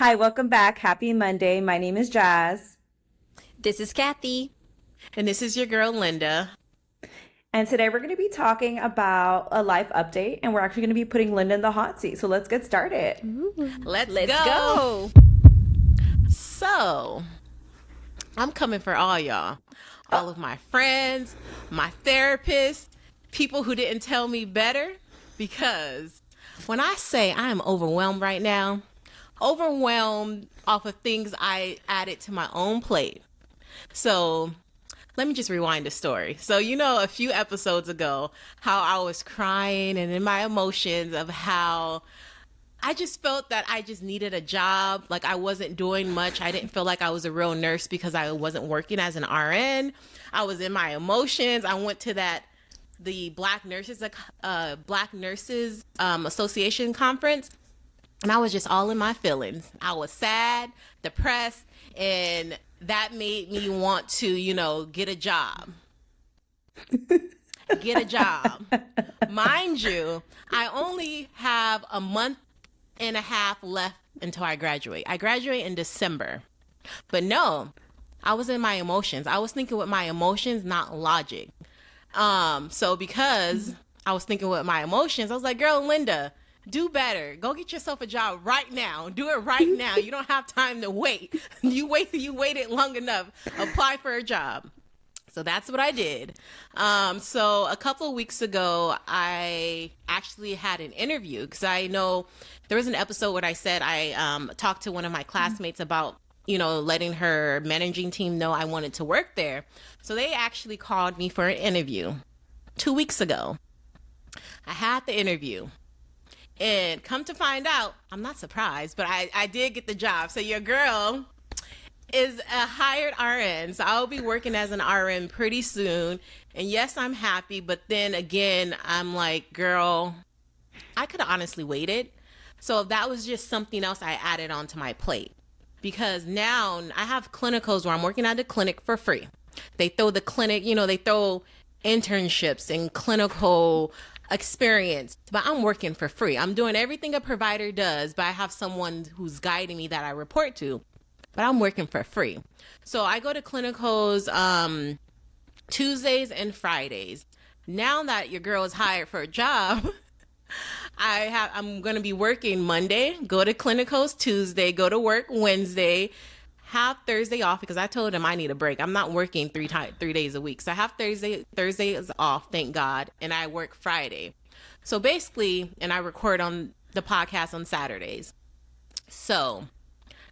Hi, welcome back. Happy Monday. My name is Jazz. This is Kathy. And this is your girl, Linda. And today we're going to be talking about a life update, and we're actually going to be putting Linda in the hot seat. So let's get started. Let's go. So, I'm coming for all y'all. All of my friends, my therapist, people who didn't tell me better. Because when I say I am overwhelmed right now, overwhelmed off of things I added to my own plate. So, let me just rewind the story. So, a few episodes ago, how I was crying and in my emotions of how I just felt that I just needed a job. Like I wasn't doing much. I didn't feel like I was a real nurse because I wasn't working as an RN. I was in my emotions. I went to the Black Nurses Association conference, and I was just all in my feelings. I was sad, depressed, and that made me want to, get a job. Get a job. Mind you, I only have a month and a half left until I graduate. I graduate in December. But no, I was in my emotions. I was thinking with my emotions, not logic. So because I was thinking with my emotions, I was like, girl, Linda, do better. Go get yourself a job right now. Do it right now. You don't have time to wait. You waited long enough. Apply for a job. So that's what I did. So a couple of weeks ago, I actually had an interview because I know there was an episode where I said I talked to one of my classmates about, letting her managing team know I wanted to work there. So they actually called me for an interview 2 weeks ago. I had the interview. And come to find out, I'm not surprised, but I did get the job. So your girl is a hired RN. So I'll be working as an RN pretty soon. And yes, I'm happy. But then again, I'm like, girl, I could have honestly waited. So that was just something else I added onto my plate. Because now I have clinicals where I'm working at the clinic for free. They throw the clinic, they throw internships and clinical experience, but I'm working for free. I'm doing everything a provider does, but I have someone who's guiding me that I report to. But I'm working for free. So I go to clinicals Tuesdays and Fridays. Now that your girl is hired for a job, I'm going to be working Monday, go to clinicals Tuesday, go to work Wednesday, have Thursday off because I told him I need a break. I'm not working 3 days a week. So I have Thursday is off, thank God, and I work Friday. So basically, and I record on the podcast on Saturdays. So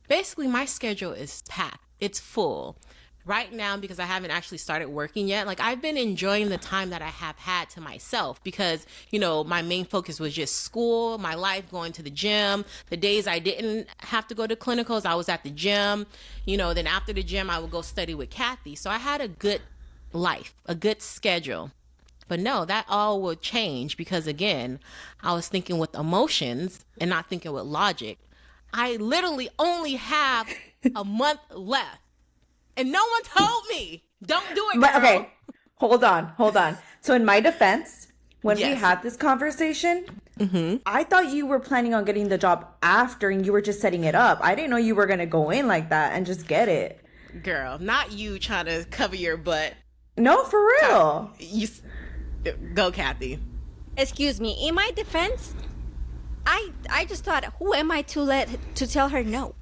basically, my schedule is packed. It's full right now because I haven't actually started working yet. Like I've been enjoying the time that I have had to myself because, my main focus was just school, my life, going to the gym. The days I didn't have to go to clinicals, I was at the gym. Then after the gym, I would go study with Kathy. So I had a good life, a good schedule. But no, that all will change because again, I was thinking with emotions and not thinking with logic. I literally only have a month left. And no one told me. Don't do it, girl. But okay, hold on. So in my defense, when we Yes. had this conversation, I thought you were planning on getting the job after and you were just setting it up. I didn't know you were going to go in like that and just get it. Girl, not you trying to cover your butt. No, for real. Go, Kathy. Excuse me. In my defense, I just thought, who am I to tell her no?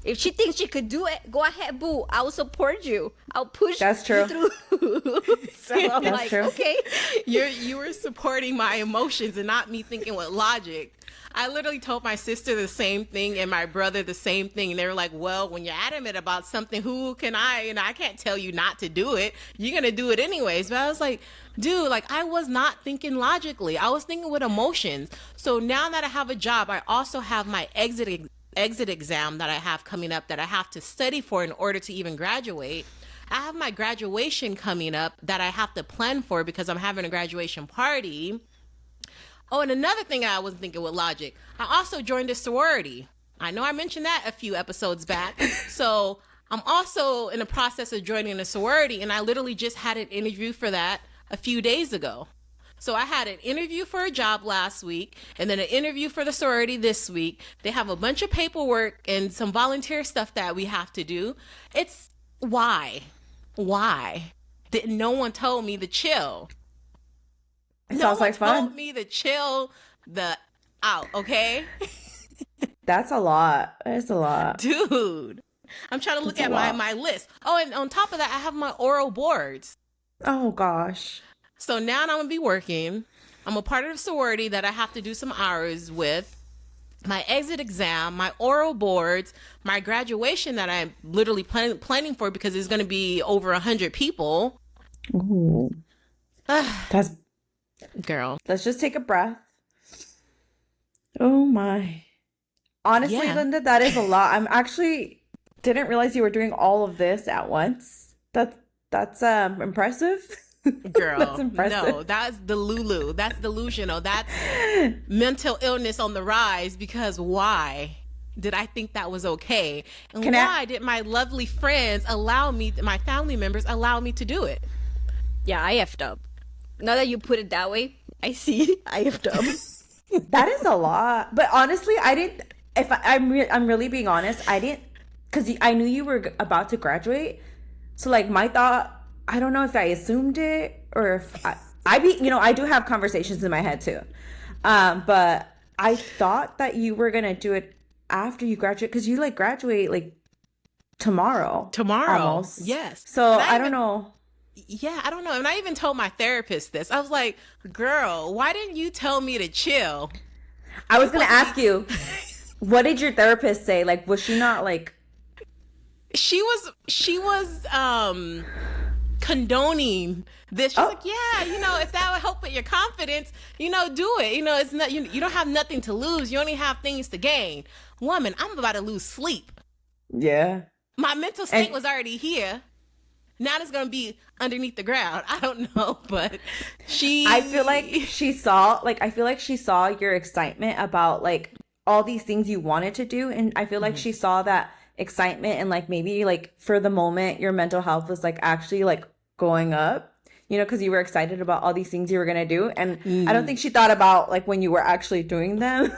If she thinks she could do it, go ahead, boo. I will support you. I'll push That's true. you through. So I'm That's like, true. okay. You were supporting my emotions and not me thinking with logic. I literally told my sister the same thing and my brother the same thing. And they were like, well, when you're adamant about something, who can I can't tell you not to do it. You're going to do it anyways. But I was like, dude, like I was not thinking logically. I was thinking with emotions. So now that I have a job, I also have my exit exam that I have coming up that I have to study for in order to even graduate. I have my graduation coming up that I have to plan for because I'm having a graduation party. Oh, and another thing I wasn't thinking with logic, I also joined a sorority. I know I mentioned that a few episodes back. So I'm also in the process of joining a sorority, and I literally just had an interview for that a few days ago. So I had an interview for a job last week and then an interview for the sorority this week. They have a bunch of paperwork and some volunteer stuff that we have to do. It's why? Why? Didn't no one told me to chill? It No sounds one like fun. told me to chill the out, okay? That's a lot. That's a lot. Dude. I'm trying to look That's at a lot. my list. Oh, and on top of that, I have my oral boards. Oh gosh. So now I'm gonna be working. I'm a part of the sorority that I have to do some hours with. My exit exam, my oral boards, my graduation that I'm literally planning for because it's gonna be over 100 people. Ooh. That's Girl. Let's just take a breath. Oh my. Honestly, Yeah. Linda, that is a lot. I'm actually didn't realize you were doing all of this at once. That's impressive. Girl, That's impressive. no, that's the Lulu. That's delusional. That's mental illness on the rise because why did I think that was okay? And Can I- why did my lovely friends my family members allow me to do it? Yeah, I effed up. Now that you put it that way, I see I effed up. That is a lot. But honestly, I didn't. If I'm really being honest, I didn't, because I knew you were about to graduate. So like my thought, I don't know if I assumed it or if I do have conversations in my head too. But I thought that you were gonna do it after you graduate because you like graduate like tomorrow. Tomorrow. Almost. Yes. So And I don't know. Yeah, I don't know. And I even told my therapist this. I was like, girl, why didn't you tell me to chill? I was gonna ask you, what did your therapist say? Like, was she not like? She was condoning this. She's Oh. like, yeah, if that would help with your confidence, do it. It's not, you don't have nothing to lose. You only have things to gain. Woman, I'm about to lose sleep. Yeah. My mental state And- was already here. Now it's gonna be underneath the ground. I don't know, but I feel like she saw your excitement about like all these things you wanted to do, and I feel like she saw that excitement and like maybe like for the moment your mental health was like actually like going up, because you were excited about all these things you were gonna do, and I don't think she thought about like when you were actually doing them.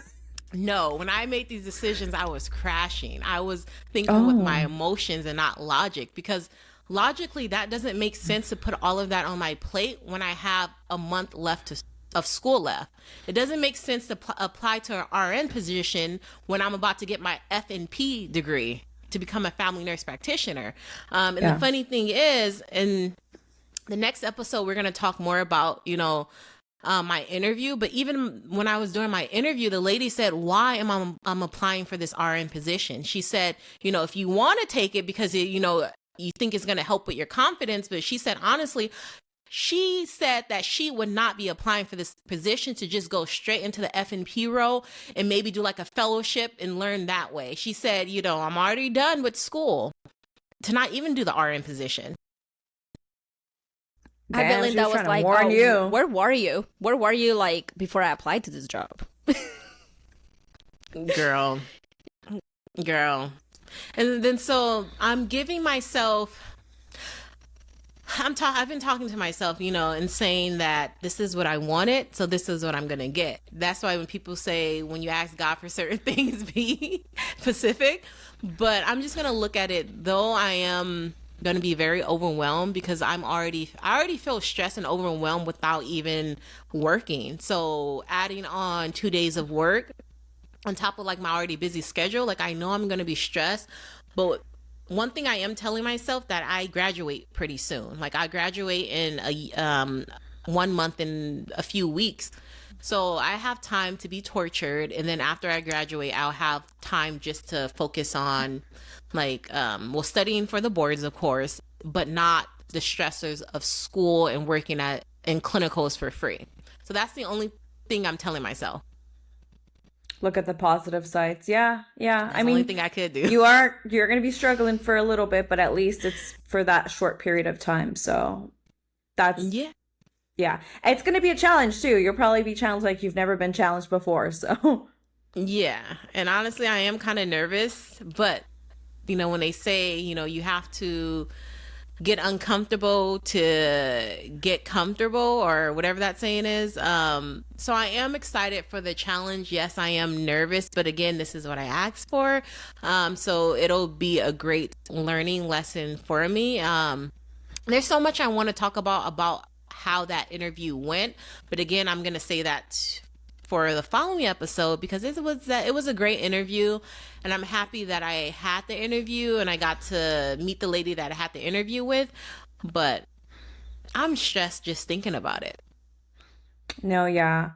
No, when I made these decisions, I was crashing. I was thinking with my emotions and not logic, because logically that doesn't make sense to put all of that on my plate when I have a month left of school left. It doesn't make sense to apply to an RN position when I'm about to get my FNP degree to become a family nurse practitioner. And the funny thing is, in the next episode, we're going to talk more about, my interview. But even when I was doing my interview, the lady said, why am I'm applying for this RN position? She said, if you want to take it because, you think it's going to help with your confidence. But she said, honestly, she said that she would not be applying for this position to just go straight into the FNP role and maybe do like a fellowship and learn that way. She said, I'm already done with school to not even do the RN position. I Damn, bet she Linda was was trying to like, warn oh, you. where were you? Where were you like before I applied to this job? Girl. And then so I'm giving myself, I've been talking to myself, and saying that this is what I wanted, so this is what I'm gonna get. That's why when people say, when you ask God for certain things, be specific. But I'm just gonna look at it, though I am gonna be very overwhelmed, because I already feel stressed and overwhelmed without even working. So adding on 2 days of work on top of like my already busy schedule, like I know I'm gonna be stressed. But one thing I am telling myself, that I graduate pretty soon. Like I graduate in 1 month and a few weeks. So I have time to be tortured, and then after I graduate, I'll have time just to focus on like studying for the boards, of course, but not the stressors of school and working in clinicals for free. So that's the only thing I'm telling myself. Look at the positive sides. Yeah. That's the only thing I could do. you're going to be struggling for a little bit, but at least it's for that short period of time. So that's, yeah. It's going to be a challenge too. You'll probably be challenged like you've never been challenged before. So yeah. And honestly, I am kind of nervous, but when they say, you have to get uncomfortable to get comfortable, or whatever that saying is. So I am excited for the challenge. Yes, I am nervous, but again, this is what I asked for. So it'll be a great learning lesson for me. There's so much I want to talk about how that interview went, but again, I'm going to say that for the following episode, because it was a great interview, and I'm happy that I had the interview and I got to meet the lady that I had the interview with, but I'm stressed just thinking about it. No, yeah,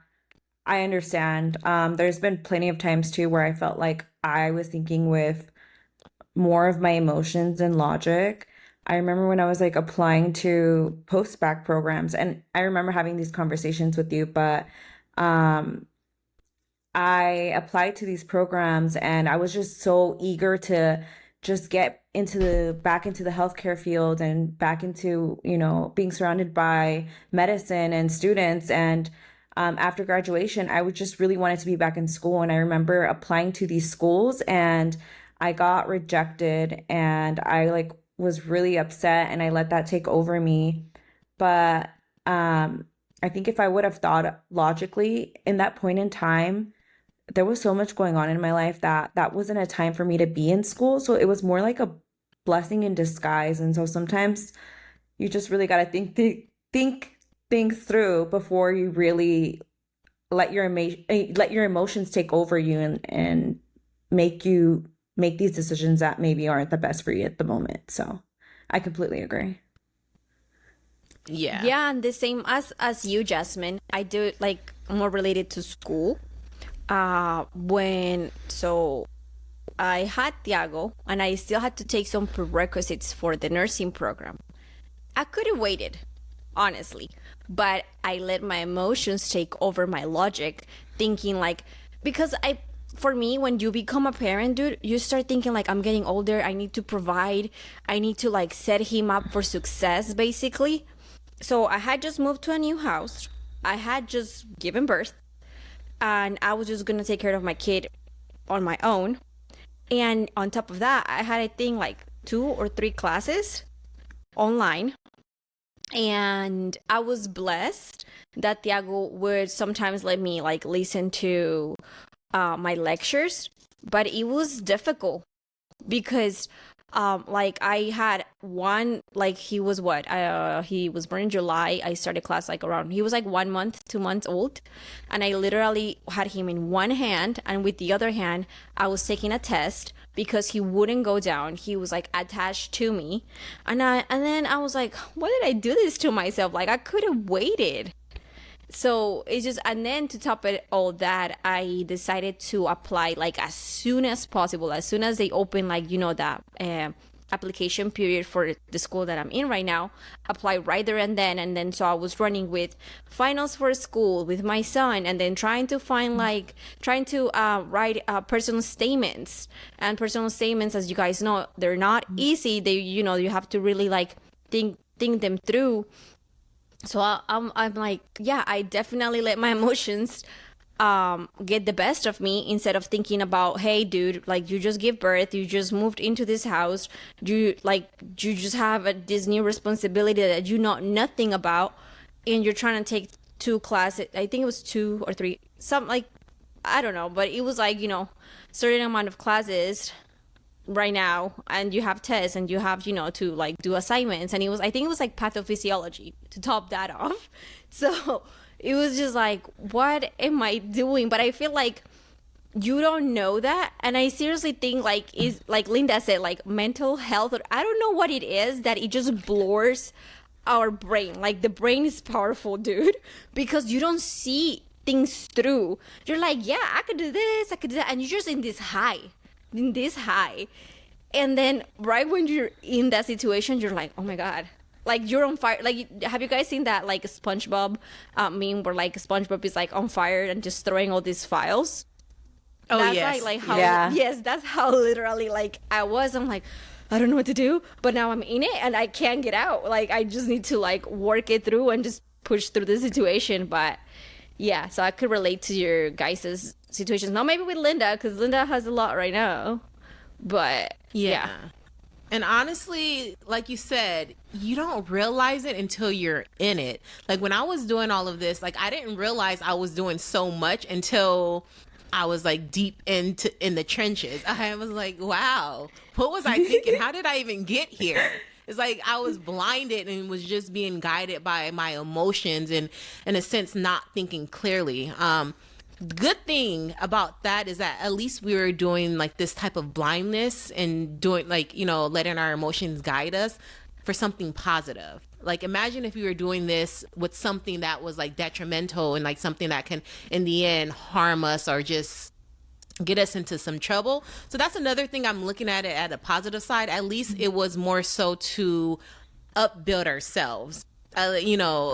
I understand. There's been plenty of times too where I felt like I was thinking with more of my emotions and logic. I remember when I was like applying to post-bac programs, and I remember having these conversations with you, but um, I applied to these programs and I was just so eager to just get into the back into the healthcare field and back into, being surrounded by medicine and students. And after graduation, I would just really wanted to be back in school. And I remember applying to these schools and I got rejected and I like was really upset and I let that take over me. But I think if I would have thought logically in that point in time, there was so much going on in my life that that wasn't a time for me to be in school. So it was more like a blessing in disguise. And so sometimes you just really got to think things through before you really let your emotions take over you and make these decisions that maybe aren't the best for you at the moment. So I completely agree. Yeah. Yeah, and the same as you, Jasmine. I do it like more related to school. When so I had Tiago and I still had to take some prerequisites for the nursing program. I could have waited, honestly, but I let my emotions take over my logic, thinking like, because for me, when you become a parent, dude, you start thinking like, I'm getting older, I need to provide, I need to like set him up for success, basically. So I had just moved to a new house. I had just given birth and I was just gonna take care of my kid on my own. And on top of that, I had, I think, like 2 or 3 classes online. And I was blessed that Tiago would sometimes let me like listen to my lectures, but it was difficult because like I had one, like he was he was born in July. I started class like around, he was like 1 month 2 months old, and I literally had him in one hand, and with the other hand I was taking a test because he wouldn't go down. He was like attached to me, and then I was like, why did I do this to myself? Like I could have waited. So it's just, and then to top it all that, I decided to apply like as soon as possible, as soon as they open, like, that application period for the school that I'm in right now, apply right there and then. And then, so I was running with finals for school with my son, and then trying to find trying to write personal statements. And personal statements, as you guys know, they're not easy. They, you have to really like think them through. So I'm like, yeah, I definitely let my emotions get the best of me, instead of thinking about, hey, dude, like you just give birth, you just moved into this house, you just have this new responsibility that you know nothing about, and you're trying to take 2 classes. I think it was 2 or 3, something like, I don't know, but it was like, certain amount of classes right now, and you have tests, and you have to like do assignments, and I think it was like pathophysiology to top that off. So it was just like, what am I doing? But I feel like you don't know that, and I seriously think like, is like Linda said, like mental health, or I don't know what it is, that it just blurs our brain. Like the brain is powerful, dude, because you don't see things through. You're like, yeah, I could do this, I could do that, and you're just in this high, and then right when you're in that situation, you're like, oh my god, like you're on fire. Like, have you guys seen that like SpongeBob meme where like SpongeBob is like on fire and just throwing all these files? Oh, That's yes. like how, Yeah. yes, that's how literally like I was. I'm like, I don't know what to do, but now I'm in it and I can't get out. Like I just need to like work it through and just push through the situation. But yeah, so I could relate to your guys' situations. Not maybe with Linda, because Linda has a lot right now, but yeah. And honestly, like you said, you don't realize it until you're in it. Like when I was doing all of this, like I didn't realize I was doing so much until I was like deep in the trenches. I was like, wow, what was I thinking? How did I even get here? It's like I was blinded and was just being guided by my emotions and, in a sense, not thinking clearly. Good thing about that is that at least we were doing like this type of blindness and doing like, letting our emotions guide us for something positive. Like imagine if we were doing this with something that was like detrimental and like something that can in the end harm us or just get us into some trouble. So that's another thing I'm looking at it at a positive side. At least it was more so to upbuild ourselves. Though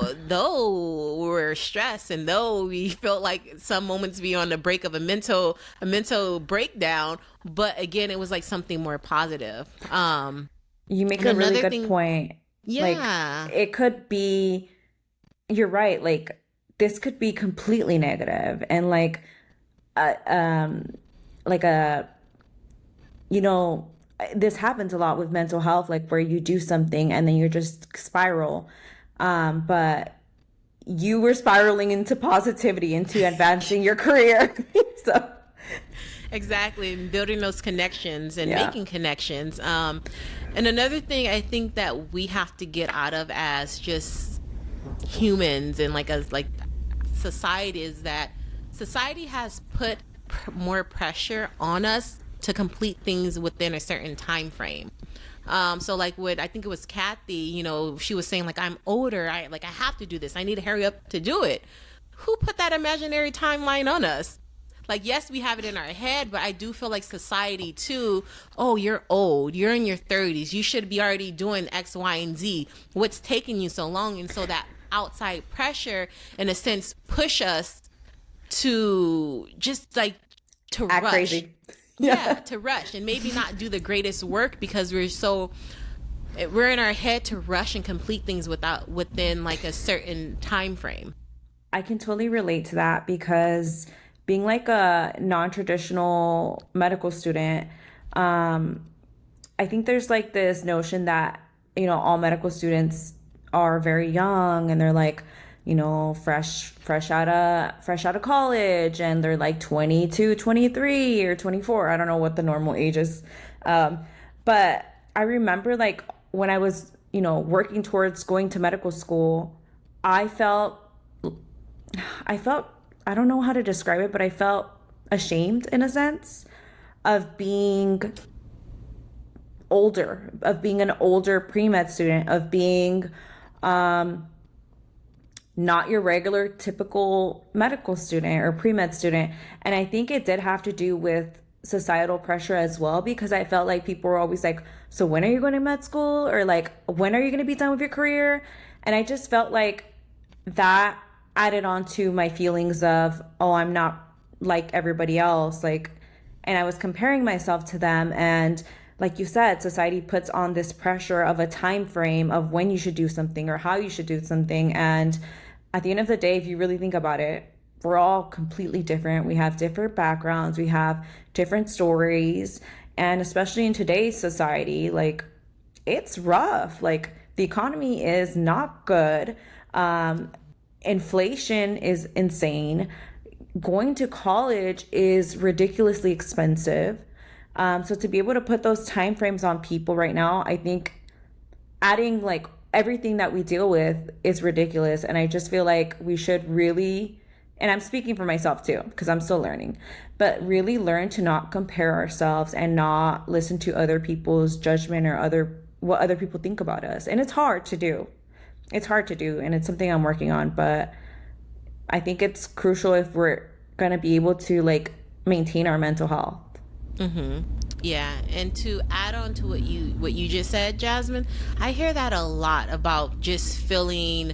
we're stressed and though we felt like some moments be on the break of a mental breakdown, but again, it was like something more positive. You make a really good point. Yeah. Like it could be, you're right. Like this could be completely negative and like this happens a lot with mental health, like where you do something and then you're just spiral. But you were spiraling into positivity, into advancing your career. So exactly, and building those connections and making connections. And another thing I think that we have to get out of as just humans and like as like society is that society has put more pressure on us to complete things within a certain time frame. So like I think it was Kathy, she was saying like, I'm older. I have to do this. I need to hurry up to do it. Who put that imaginary timeline on us? Like, yes, we have it in our head, but I do feel like society too. Oh, you're old. You're in your 30s. You should be already doing X, Y, and Z. What's taking you so long? And so that outside pressure, in a sense, push us to just like to act rush. Crazy. Yeah, to rush and maybe not do the greatest work because we're in our head to rush and complete things within like a certain time frame. I can totally relate to that because being like a non-traditional medical student, I think there's like this notion that, all medical students are very young and they're like, fresh out of college and they're like 22, 23 or 24. I don't know what the normal age is. But I remember like when I was, working towards going to medical school, I felt, I don't know how to describe it, but I felt ashamed in a sense of being older, of being an older pre-med student, of being, not your regular typical medical student or pre-med student. And I think it did have to do with societal pressure as well, because I felt like people were always like, so when are you going to med school? Or like, when are you going to be done with your career? And I just felt like that added on to my feelings of, oh, I'm not like everybody else. Like, and I was comparing myself to them. And like you said, society puts on this pressure of a time frame of when you should do something or how you should do something. And at the end of the day, if you really think about it, we're all completely different. We have different backgrounds. We have different stories. And especially in today's society, like it's rough. Like the economy is not good. Inflation is insane. Going to college is ridiculously expensive. So to be able to put those time frames on people right now, I think adding like everything that we deal with is ridiculous. And I just feel like we should really, and I'm speaking for myself too, because I'm still learning, but really learn to not compare ourselves and not listen to other people's judgment or what other people think about us. And it's hard to do. It's hard to do. And it's something I'm working on, but I think it's crucial if we're going to be able to like maintain our mental health. Mm-hmm. Yeah, and to add on to what you just said, Jasmine, I hear that a lot about just feeling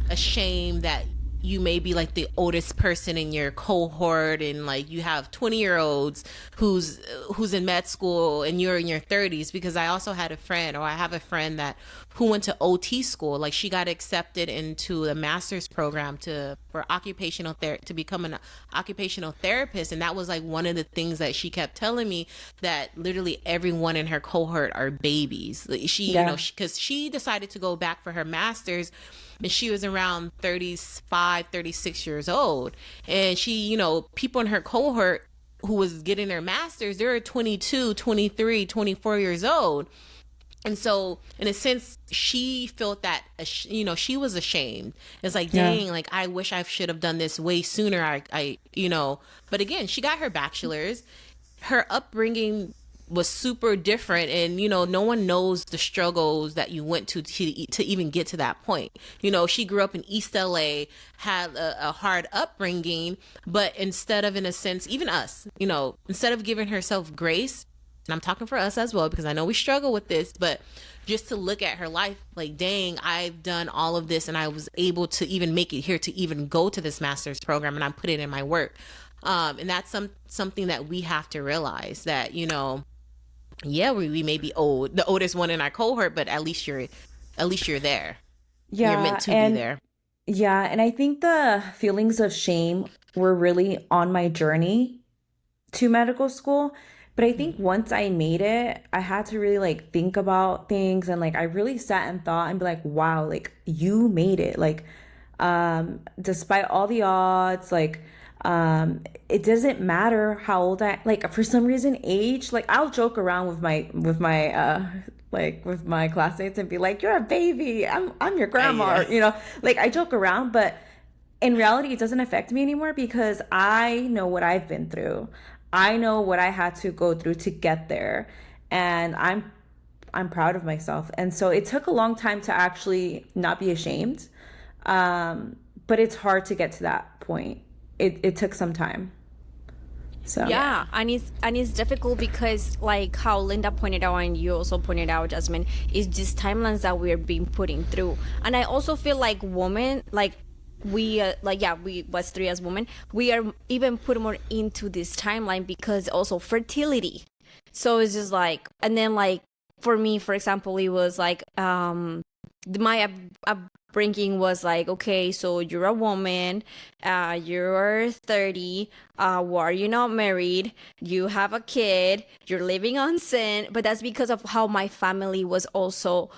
ashamed that you may be like the oldest person in your cohort, and like you have 20-year-olds who's in med school and you're in your 30s. Because I also had a friend, or I have a friend that who went to OT school. Like she got accepted into a master's program for occupational therapy, to become an occupational therapist. And that was like one of the things that she kept telling me, that literally everyone in her cohort are babies. She, you know, because she decided to go back for her master's, and she was around 35, 36 years old. And she, you know, people in her cohort who was getting their masters, they were 22, 23, 24 years old. And so in a sense, she felt that, you know, she was ashamed. It's like, dang, like, I wish I should have done this way sooner. I, you know, but again, she got her bachelor's. Her upbringing was super different, and you know, no one knows the struggles that you went to even get to that point. You know, she grew up in East LA, had a hard upbringing, but instead of, in a sense, even us, you know, instead of giving herself grace, and I'm talking for us as well, because I know we struggle with this, but just to look at her life like, dang, I've done all of this and I was able to even make it here, to even go to this master's program, and I put it in my work. And that's something that we have to realize, that, you know, yeah, we may be old, the oldest one in our cohort, but at least you're there. Yeah, you're meant to be there. Yeah, and I think the feelings of shame were really on my journey to medical school. But I think once I made it, I had to really like think about things, and like I really sat and thought and be like, wow, like you made it. Like despite all the odds, like it doesn't matter how old I, like for some reason age, like I'll joke around with my like with my classmates and be like, you're a baby, I'm your grandma, you know, like I joke around, but in reality it doesn't affect me anymore, because I know what I've been through. I know what I had to go through to get there, and I'm proud of myself. And so it took a long time to actually not be ashamed, but it's hard to get to that point. It took some time. So yeah, and it's difficult because, like how Linda pointed out and you also pointed out, Jasmine, is just timelines that we're being putting through. And I also feel like women, like we was three as women, we are even put more into this timeline because also fertility. So it's just like, and then like for me, for example, it was like my upbringing was like, okay, so you're a woman, you're 30, why are you not married? You have a kid, you're living on sin. But that's because of how my family was also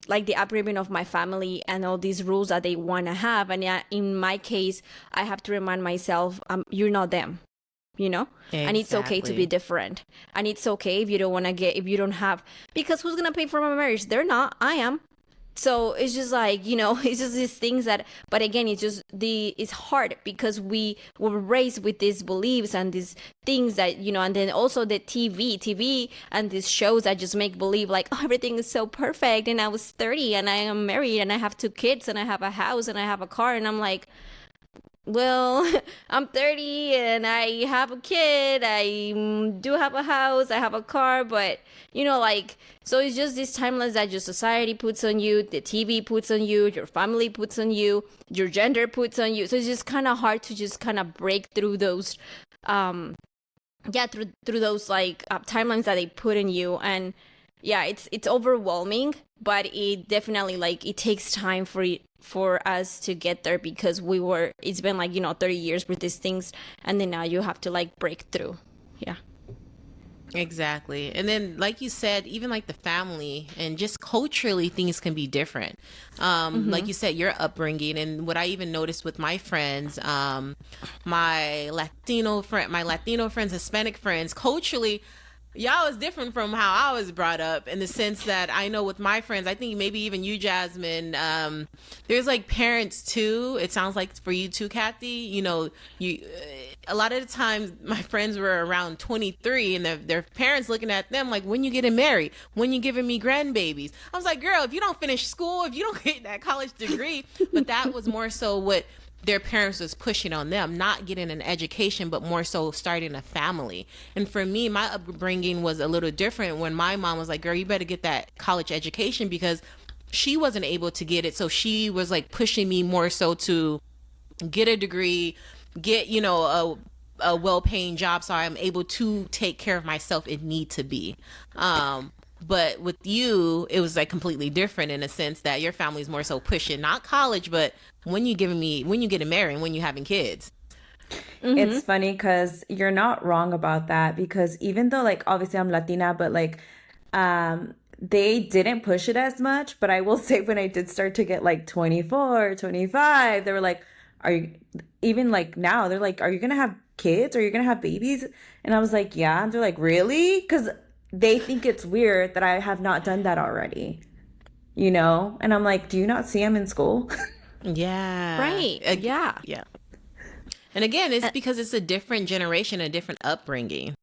like the upbringing of my family and all these rules that they want to have. And yeah, in my case, I have to remind myself, you're not them, you know? Exactly. And it's okay to be different. And it's okay if you don't want to if you don't have, because who's going to pay for my marriage? They're not, I am. So it's just like, you know, it's just these things that, but again, it's hard because we were raised with these beliefs and these things that, you know, and then also the TV and these shows that just make believe like, oh, everything is so perfect. And I was 30 and I am married and I have 2 kids and I have a house and I have a car. And I'm like, well, I'm 30 and I have a kid, I do have a house, I have a car, but, you know, like, so it's just these timelines that your society puts on you, the TV puts on you, your family puts on you, your gender puts on you. So it's just kind of hard to just kind of break through those, through those, like, timelines that they put in you. And yeah, it's overwhelming, but it definitely, like, it takes time for us to get there because it's been like, you know, 30 years with these things, and then now you have to like break through. Yeah, exactly. And then like you said, even like the family and just culturally things can be different. Like you said, your upbringing, and what I even noticed with my friends, my Latino friends, Hispanic friends, culturally y'all is different from how I was brought up, in the sense that I know with my friends, I think maybe even you, Jasmine, there's like parents too. It sounds like for you too, Kathy, you know, a lot of the times my friends were around 23 and their parents looking at them like, when you getting married, when you giving me grandbabies. I was like, girl, if you don't finish school, if you don't get that college degree. But that was more so what their parents was pushing on them, not getting an education, but more so starting a family. And for me, my upbringing was a little different when my mom was like, girl, you better get that college education, because she wasn't able to get it. So she was like pushing me more so to get a degree, get, a well-paying job so I'm able to take care of myself if need to be. But with you, it was like completely different in a sense that your family's more so pushing, not college, but when you getting married, when you having kids. It's funny because you're not wrong about that, because even though like obviously I'm Latina, but like they didn't push it as much. But I will say when I did start to get like 24, 25, they were like, are you, even like now, they're like, are you gonna have kids? Are you gonna have babies? And I was like, yeah. And they're like, really? Because they think it's weird that I have not done that already, you know? And I'm like, do you not see I'm in school? Yeah. Right. Yeah. Yeah. And again, it's because it's a different generation, a different upbringing.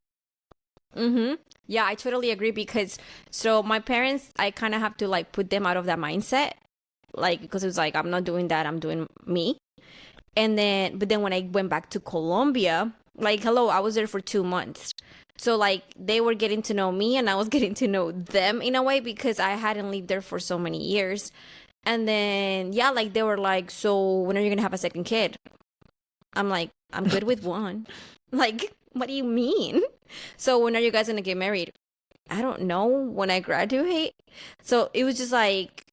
Mm-hmm. Yeah, I totally agree because so my parents, I kind of have to like put them out of that mindset, like because it was like I'm not doing that, I'm doing me. But then when I went back to Colombia, like hello, I was there for 2 months. So like they were getting to know me and I was getting to know them in a way because I hadn't lived there for so many years. And then yeah, like they were like, so when are you gonna have a second kid? I'm like, I'm good with one. Like, what do you mean? So when are you guys gonna get married? I don't know, when I graduate. So it was just like,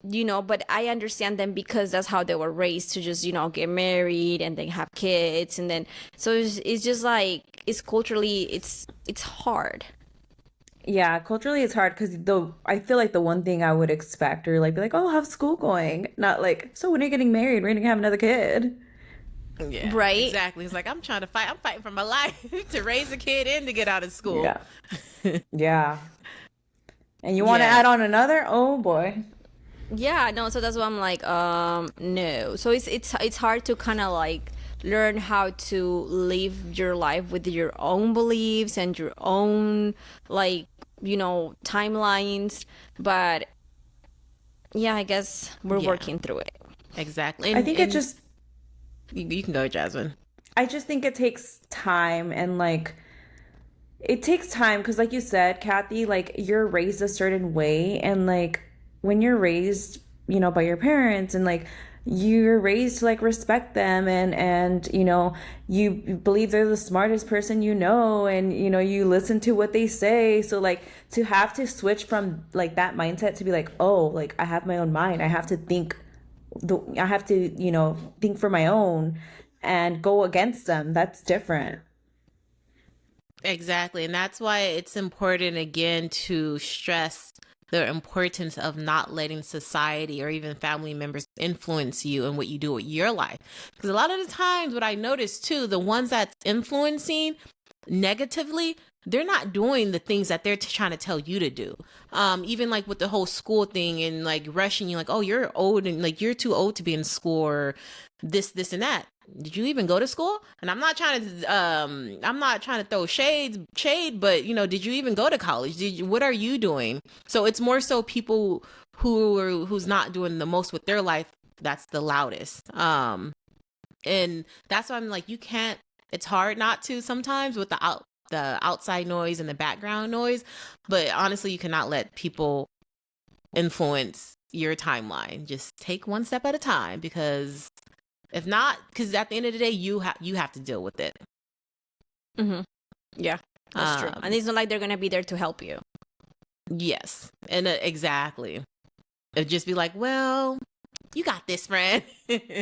but I understand them because that's how they were raised to just, get married and then have kids. And then, so it's just like, it's culturally, it's hard. Yeah, culturally it's hard because I feel like the one thing I would expect or like be like, oh, how's school going? Not like, so when are you getting married? We're gonna have another kid. Yeah, right. Exactly. It's like I'm fighting for my life to raise a kid and to get out of school. Yeah. Yeah. And you want to add on another? Oh boy. Yeah, no, so that's why I'm like, no. So it's hard to kind of like learn how to live your life with your own beliefs and your own like, timelines. But yeah, I guess we're working through it. Exactly. I think it just you can go, Jasmine. I just think it takes time, and like it takes time because like you said, Kathy, like you're raised a certain way, and like when you're raised, by your parents, and like you're raised to like respect them, and you believe they're the smartest person, and you listen to what they say. So like to have to switch from like that mindset to be like, oh, like I have my own mind, I have to think think for my own and go against them. That's different. Exactly. And that's why it's important again to stress the importance of not letting society or even family members influence you and what you do with your life. Because a lot of the times what I notice too, the ones that's influencing negatively, they're not doing the things that they're trying to tell you to do. Even like with the whole school thing and like rushing you, like, oh, you're old and like you're too old to be in school or this and that. Did you even go to school? And I'm not trying to throw shade, but did you even go to college? What are you doing? So it's more so people who's not doing the most with their life, that's the loudest. And that's why I'm like, it's hard not to sometimes with the outside noise and the background noise, but honestly, you cannot let people influence your timeline. Just take one step at a time, because if not, because at the end of the day, you have to deal with it. Mm-hmm. Yeah, that's true. And it's not like they're gonna be there to help you. Yes, and exactly. It'd just be like, well, you got this, friend. I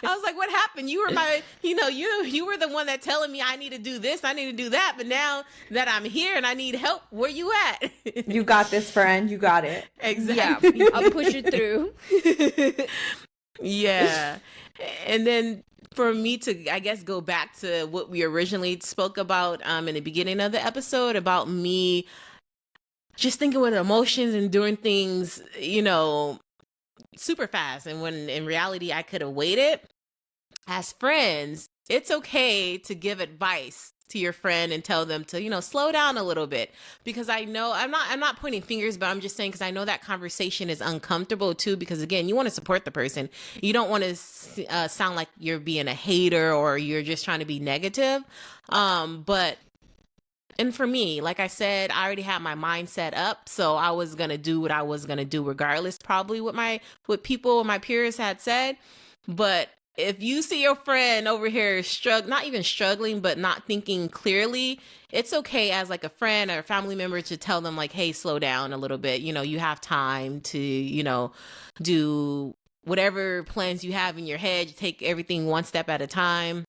was like, what happened? You were my, you were the one that telling me I need to do this, I need to do that. But now that I'm here and I need help, where you at? You got this, friend. You got it. Exactly. Yeah, I'll push you through. Yeah. And then for me to, I guess, go back to what we originally spoke about in the beginning of the episode about me just thinking with emotions and doing things, super fast. And when in reality, I could have waited. As friends, it's okay to give advice to your friend and tell them to, slow down a little bit, because I know I'm not pointing fingers, but I'm just saying, because I know that conversation is uncomfortable too, because again, you want to support the person. You don't want to sound like you're being a hater or you're just trying to be negative. But And for me, like I said, I already had my mind set up, so I was gonna do what I was gonna do regardless, probably what people, my peers had said. But if you see your friend over here not even struggling, but not thinking clearly, it's okay as like a friend or a family member to tell them like, hey, slow down a little bit. You know, you have time to, do whatever plans you have in your head. You take everything one step at a time.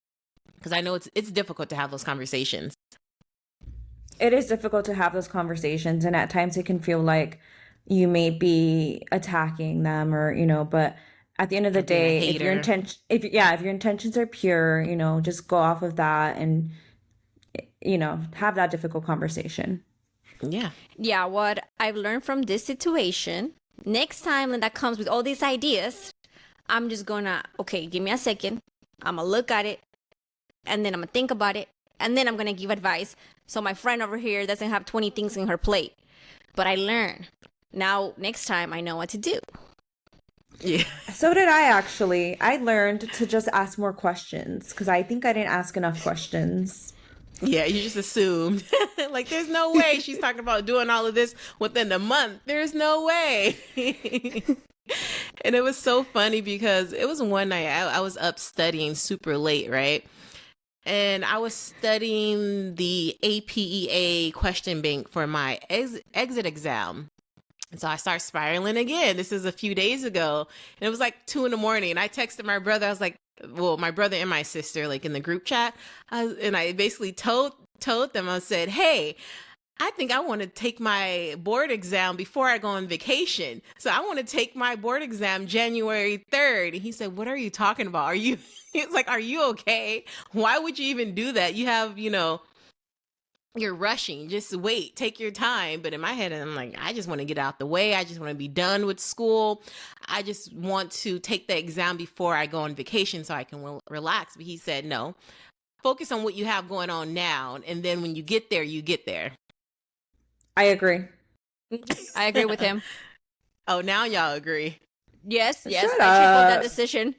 Because I know it's difficult to have those conversations. It is difficult to have those conversations, and at times it can feel like you may be attacking them, or but at the end of the being a day, if your hater. if your intentions are pure, just go off of that and have that difficult conversation. Yeah. Yeah, what I've learned from this situation, next time when that comes with all these ideas, I'm just gonna, okay, give me a second. I'm gonna look at it, and then I'm gonna think about it, and then I'm gonna give advice. So my friend over here doesn't have 20 things in her plate. But I learn. Now, next time, I know what to do. Yeah. So did I actually. I learned to just ask more questions because I think I didn't ask enough questions. Yeah, you just assumed. Like, there's no way she's talking about doing all of this within a month. There's no way. And it was so funny because it was one night I was up studying super late, right? And I was studying the APEA question bank for my exit exam. And so I start spiraling again. This is a few days ago. And it was like 2 a.m. And I texted my brother. I was like, well, my brother and my sister, like in the group chat. And I basically told them, I said, hey, I think I want to take my board exam before I go on vacation. So I want to take my board exam January 3rd. And he said, what are you talking about? It's like, are you okay? Why would you even do that? You have, you're rushing. Just wait, take your time. But in my head, I'm like, I just want to get out the way. I just want to be done with school. I just want to take the exam before I go on vacation so I can relax. But he said, no, focus on what you have going on now. And then when you get there, you get there. I agree. I agree with him. Oh, now y'all agree. Yes, Shut I tripled up. that decision.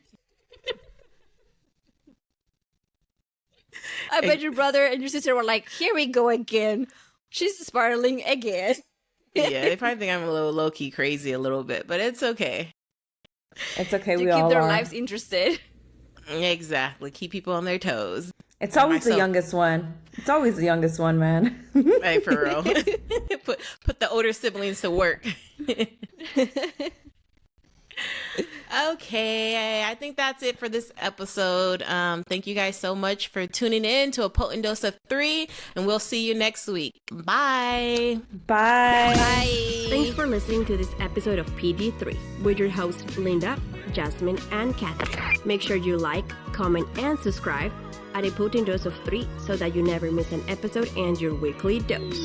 I bet your brother and your sister were like, here we go again. She's spiraling again. Yeah, they probably think I'm a little low-key crazy a little bit, but it's okay. It's okay. To We keep all their are. lives interested. Exactly. Keep people on their toes. It's always the Myself. youngest one. It's always the youngest one, man. Hey, for real. Put the older siblings to work. Okay, I think that's it for this episode. Thank you guys so much for tuning in to A Potent Dose of 3, and we'll see you next week. Bye. Bye. Bye. Thanks for listening to this episode of PG3 with your hosts Linda, Jasmine, and Kathy. Make sure you like, comment, and subscribe at A Potent Dose of 3 so that you never miss an episode and your weekly dose.